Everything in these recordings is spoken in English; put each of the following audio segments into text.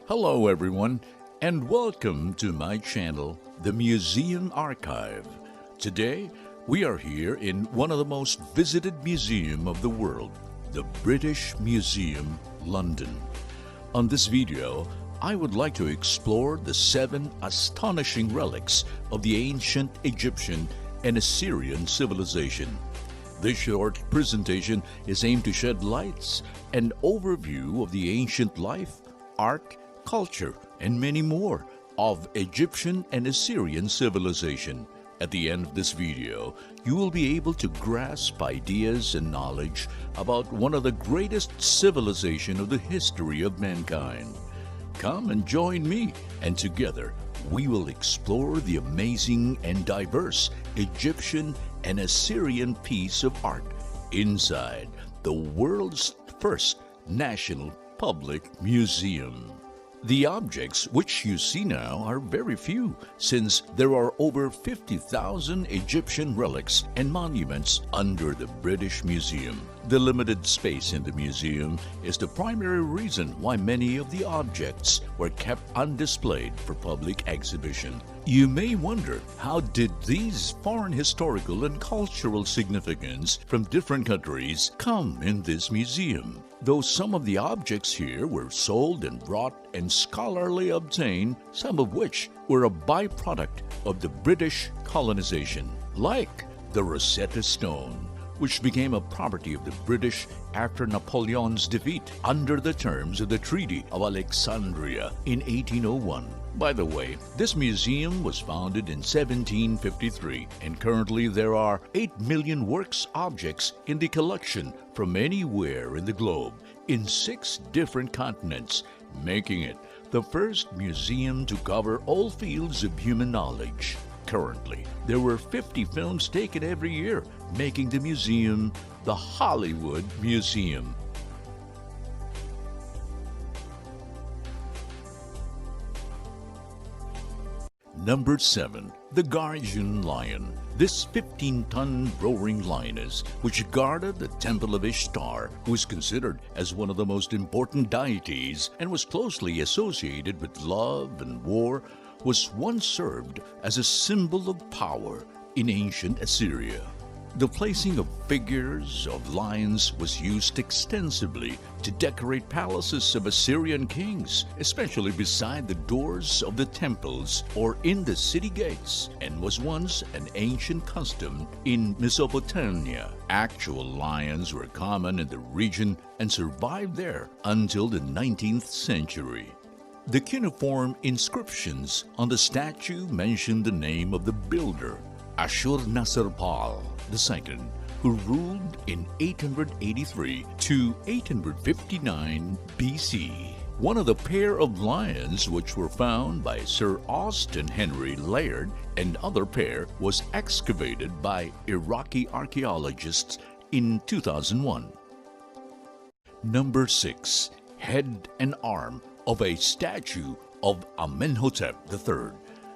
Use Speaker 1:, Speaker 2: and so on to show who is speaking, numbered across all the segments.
Speaker 1: Hello everyone, and welcome to my channel, The Museum Archive. Today, we are here in one of the most visited museums of the world, the British Museum, London. On this video, I would like to explore the 7 astonishing relics of the ancient Egyptian and Assyrian civilization. This short presentation is aimed to shed lights and overview of the ancient life, art, culture, and many more of Egyptian and Assyrian civilization. At the end of this video, you will be able to grasp ideas and knowledge about one of the greatest civilizations of the history of mankind. Come and join me, and together we will explore the amazing and diverse Egyptian and Assyrian piece of art inside the world's first national public museum. The objects which you see now are very few, since there are over 50,000 Egyptian relics and monuments under the British Museum. The limited space in the museum is the primary reason why many of the objects were kept undisplayed for public exhibition. You may wonder, how did these foreign historical and cultural significance from different countries come in this museum? Though some of the objects here were sold and brought and scholarly obtained, some of which were a byproduct of the British colonization, like the Rosetta Stone, which became a property of the British after Napoleon's defeat under the terms of the Treaty of Alexandria in 1801. By the way, this museum was founded in 1753, and currently there are 8 million works objects in the collection from anywhere in the globe in 6 different continents, making it the first museum to cover all fields of human knowledge. Currently, there were 50 films taken every year, making the museum the Hollywood Museum. Number 7. The Guardian Lion. This 15-ton roaring lioness, which guarded the Temple of Ishtar, who is considered as one of the most important deities and was closely associated with love and war, was once served as a symbol of power in ancient Assyria. The placing of figures of lions was used extensively to decorate palaces of Assyrian kings, especially beside the doors of the temples or in the city gates, and was once an ancient custom in Mesopotamia. Actual lions were common in the region and survived there until the 19th century. The cuneiform inscriptions on the statue mention the name of the builder, Ashur-nasir-pal II, who ruled in 883 to 859 BC. One of the pair of lions which were found by Sir Austen Henry Layard and other pair was excavated by Iraqi archaeologists in 2001. Number 6. Head and arm of a statue of Amenhotep III.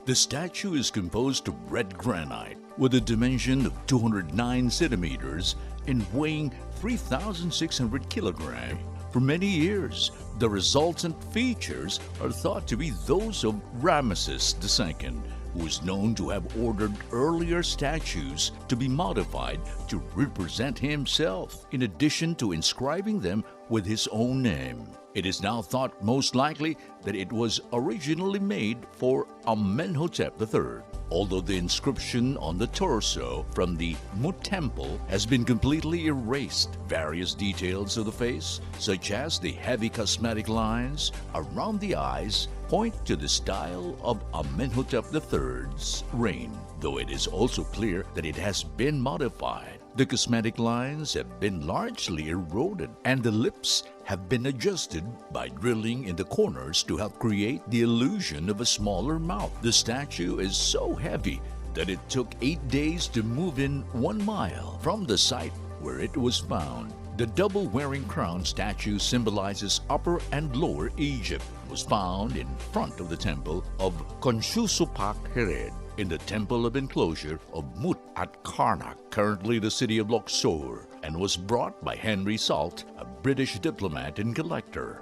Speaker 1: The statue is composed of red granite with a dimension of 209 centimeters and weighing 3,600 kilograms. For many years, the resultant features are thought to be those of Ramesses II, who is known to have ordered earlier statues to be modified to represent himself, in addition to inscribing them with his own name. It is now thought most likely that it was originally made for Amenhotep III, although the inscription on the torso from the Mut Temple has been completely erased. Various details of the face, such as the heavy cosmetic lines around the eyes, point to the style of Amenhotep III's reign, though it is also clear that it has been modified. The cosmetic lines have been largely eroded, and the lips have been adjusted by drilling in the corners to help create the illusion of a smaller mouth. The statue is so heavy that it took 8 days to move in 1 mile from the site where it was found. The double-wearing crown statue symbolizes Upper and Lower Egypt. It was found in front of the temple of Khonsu-pak-hered in the Temple of Enclosure of Mut at Karnak, currently the city of Luxor, and was brought by Henry Salt, a British diplomat and collector.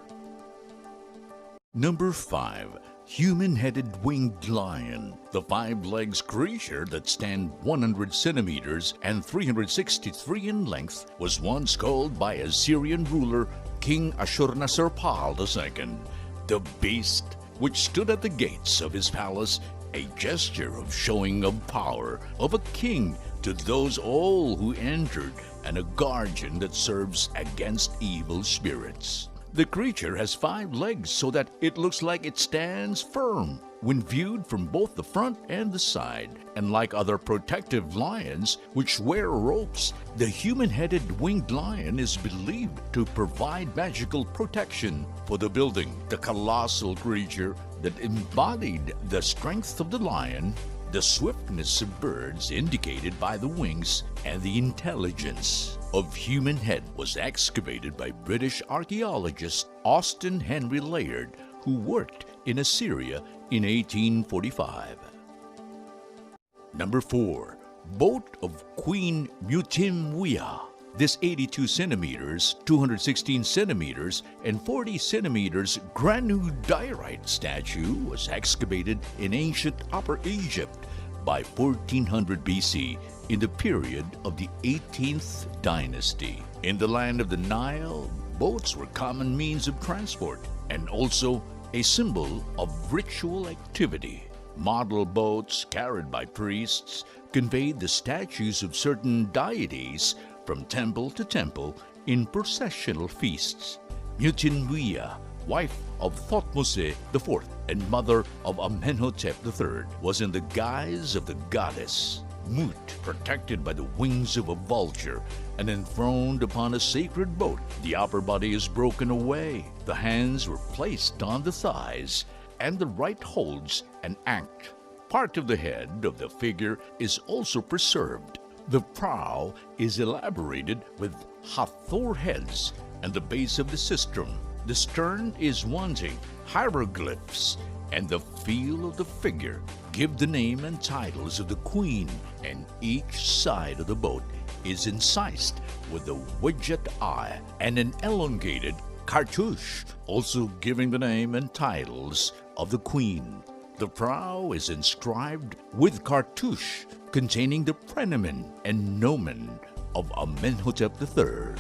Speaker 1: Number 5. Human-headed winged lion. The five-legs creature that stands 100 centimeters and 363 in length was once called by Assyrian ruler King Ashurnasirpal II, the beast, which stood at the gates of his palace, a gesture of showing of power of a king to those all who entered, and a guardian that serves against evil spirits. The creature has 5 legs so that it looks like it stands firm when viewed from both the front and the side. And like other protective lions which wear ropes, the human-headed winged lion is believed to provide magical protection for the building. The colossal creature that embodied the strength of the lion, the swiftness of birds indicated by the wings, and the intelligence of human head was excavated by British archaeologist Austin Henry Layard, who worked in Assyria in 1845. Number 4. Boat of Queen Mutiara. This 82 centimeters, 216 centimeters, and 40 centimeters granodiorite statue was excavated in ancient Upper Egypt by 1400 BC in the period of the 18th dynasty. In the land of the Nile, boats were common means of transport and also a symbol of ritual activity. Model boats carried by priests conveyed the statues of certain deities from temple to temple in processional feasts. Mutiara, wife of Thutmose IV and mother of Amenhotep III, was in the guise of the goddess Mut, protected by the wings of a vulture and enthroned upon a sacred boat. The upper body is broken away, the hands were placed on the thighs, and the right holds an ankh. Part of the head of the figure is also preserved. The prow is elaborated with Hathor heads and the base of the sistrum. The stern is wanting hieroglyphs, and the feel of the figure give the name and titles of the queen, and each side of the boat is incised with a widget eye and an elongated cartouche, also giving the name and titles of the queen. The prow is inscribed with cartouche containing the prenomen and nomen of Amenhotep III.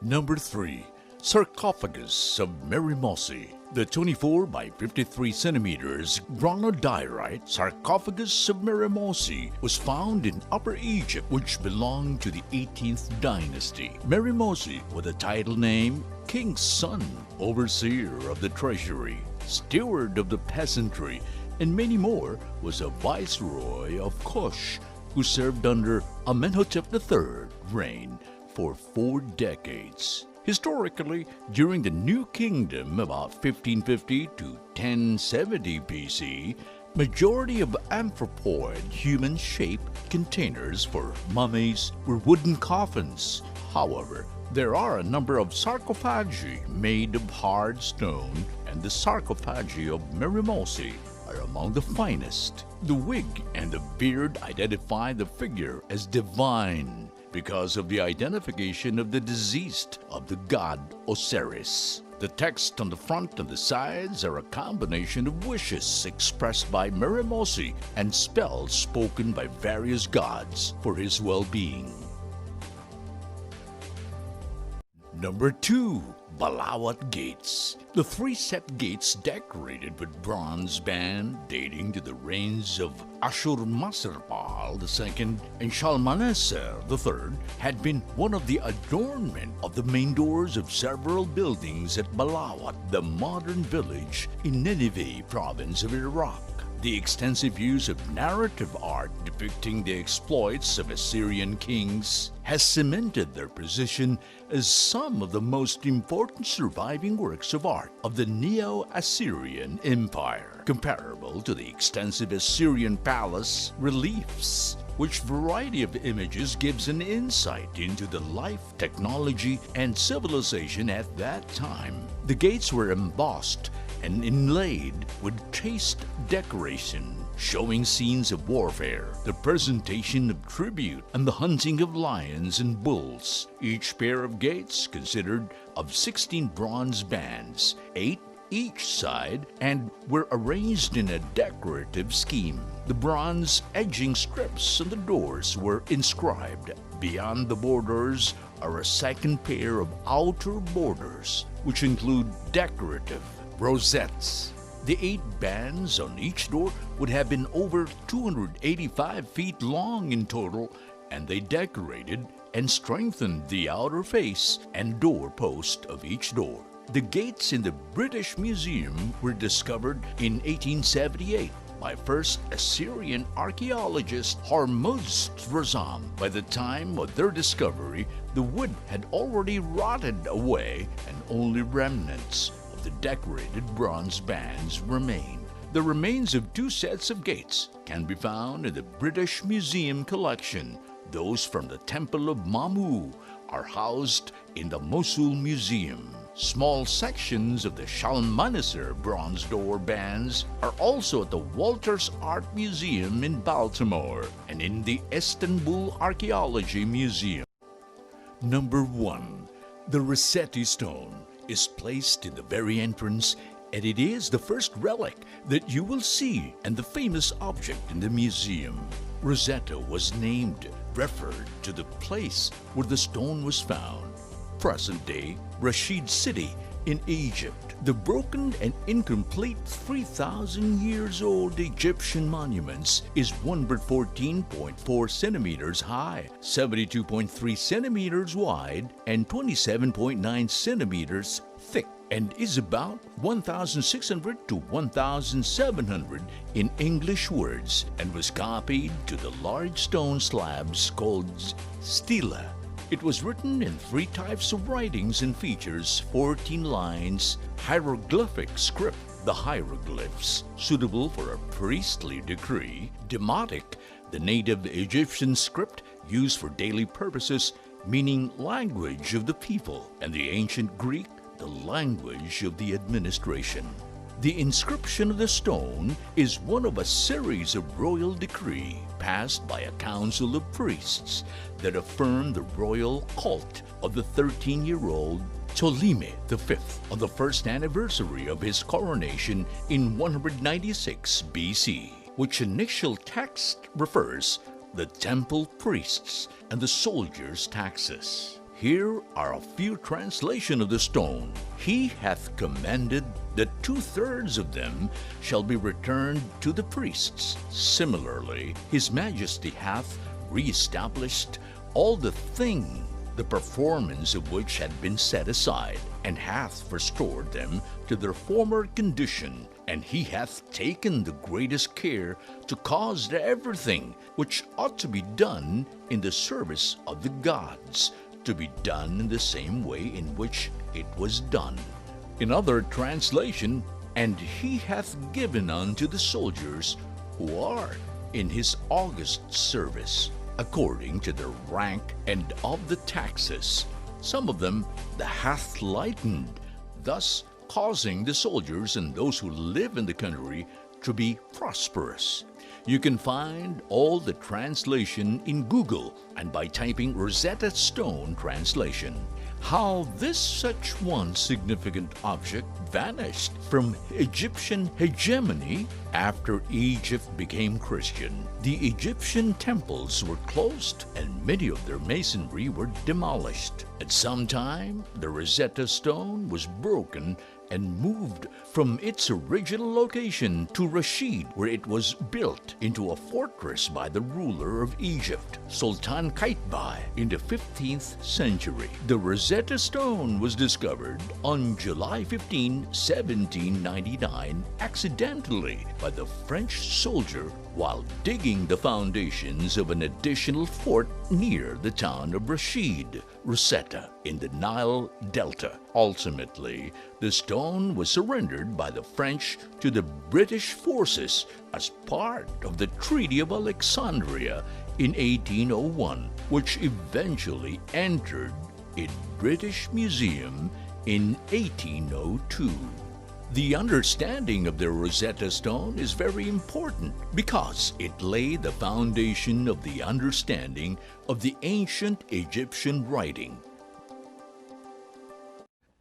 Speaker 1: Number 3. Sarcophagus of Marimosi. The 24 by 53 centimeters granodiorite Sarcophagus of Marimosi was found in Upper Egypt, which belonged to the 18th dynasty. Marimosi, with the title name King's Son, overseer of the treasury, steward of the peasantry, and many more, was a viceroy of Kush who served under Amenhotep III's reign for 4 decades. Historically, during the New Kingdom about 1550 to 1070 BC, majority of anthropoid human-shaped containers for mummies were wooden coffins. However, there are a number of sarcophagi made of hard stone, and the Sarcophagi of Marimosi are among the finest. The wig and the beard identify the figure as divine because of the identification of the deceased of the god Osiris. The text on the front and the sides are a combination of wishes expressed by Marimosi and spells spoken by various gods for his well-being. Number 2. Balawad Gates. The 3 set gates decorated with bronze band dating to the reigns of Ashurnasirpal II and Shalmaneser III had been one of the adornment of the main doors of several buildings at Balawad, the modern village in Nineveh province of Iraq. The extensive use of narrative art depicting the exploits of Assyrian kings has cemented their position as some of the most important surviving works of art of the Neo-Assyrian Empire, comparable to the extensive Assyrian palace reliefs, which variety of images gives an insight into the life, technology, and civilization at that time. The gates were embossed and inlaid with chaste decoration showing scenes of warfare, the presentation of tribute, and the hunting of lions and bulls. Each pair of gates consisted of 16 bronze bands, 8 each side, and were arranged in a decorative scheme. The bronze edging strips on the doors were inscribed. Beyond the borders are a second pair of outer borders, which include decorative rosettes. The 8 bands on each door would have been over 285 feet long in total, and they decorated and strengthened the outer face and door post of each door. The gates in the British Museum were discovered in 1878 by first Assyrian archaeologist Hormuzd-Rassam. By the time of their discovery, the wood had already rotted away and only remnants of the decorated bronze bands remained. The remains of 2 sets of gates can be found in the British Museum collection. Those from the Temple of Mamu are housed in the Mosul Museum. Small sections of the Shalmaneser bronze door bands are also at the Walters Art Museum in Baltimore and in the Istanbul Archaeology Museum. Number 1. The Rosetta Stone is placed in the very entrance, and it is the first relic that you will see and the famous object in the museum. Rosetta was named, referred to the place where the stone was found. Present-day Rashid City in Egypt. The broken and incomplete 3,000 years old Egyptian monuments is 114.4 centimeters high, 72.3 centimeters wide, and 27.9 centimeters thick, and is about 1,600 to 1,700 in English words, and was copied to the large stone slabs called stela. It was written in 3 types of writings and features 14 lines, hieroglyphic script, the hieroglyphs, suitable for a priestly decree, demotic, the native Egyptian script used for daily purposes, meaning language of the people, and the ancient Greek, the language of the administration. The inscription of the stone is one of a series of royal decree passed by a council of priests that affirmed the royal cult of the 13-year-old Ptolemy V on the first anniversary of his coronation in 196 BC, which initial text refers the temple priests and the soldiers' taxes. Here are a few translations of the stone. He hath commanded that 2/3 of them shall be returned to the priests. Similarly, His Majesty hath re-established all the thing, the performance of which had been set aside, and hath restored them to their former condition. And he hath taken the greatest care to cause that everything which ought to be done in the service of the gods to be done in the same way in which it was done. In other translation, and he hath given unto the soldiers who are in his august service, according to their rank and of the taxes. Some of them the hath lightened, thus causing the soldiers and those who live in the country to be prosperous. You can find all the translation in Google and by typing Rosetta Stone translation. How this such one significant object vanished from Egyptian hegemony after Egypt became Christian. The Egyptian temples were closed and many of their masonry were demolished. At some time, the Rosetta Stone was broken and moved from its original location to Rashid, where it was built into a fortress by the ruler of Egypt, Sultan Qaitbay, in the 15th century. The Rosetta Stone was discovered on July 15, 1799, accidentally by the French soldier while digging the foundations of an additional fort near the town of Rashid, Rosetta, in the Nile Delta. Ultimately, the stone was surrendered by the French to the British forces as part of the Treaty of Alexandria in 1801, which eventually entered a British museum in 1802. The understanding of the Rosetta Stone is very important because it laid the foundation of the understanding of the ancient Egyptian writing.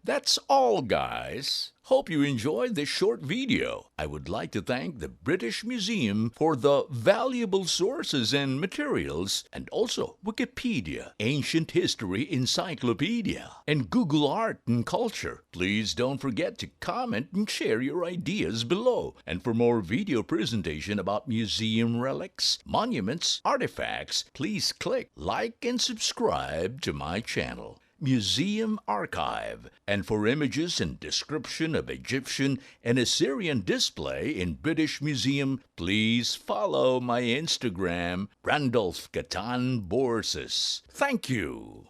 Speaker 1: That's all, guys. Hope you enjoyed this short video. I would like to thank the British Museum for the valuable sources and materials, and also Wikipedia, Ancient History Encyclopedia, and Google Art and Culture. Please don't forget to comment and share your ideas below. And for more video presentation about museum relics, monuments, artifacts, please click like and subscribe to my channel, Museum Archive. And for images and description of Egyptian and Assyrian display in British Museum, please follow my Instagram, Randolph Gatan Borsis. Thank you.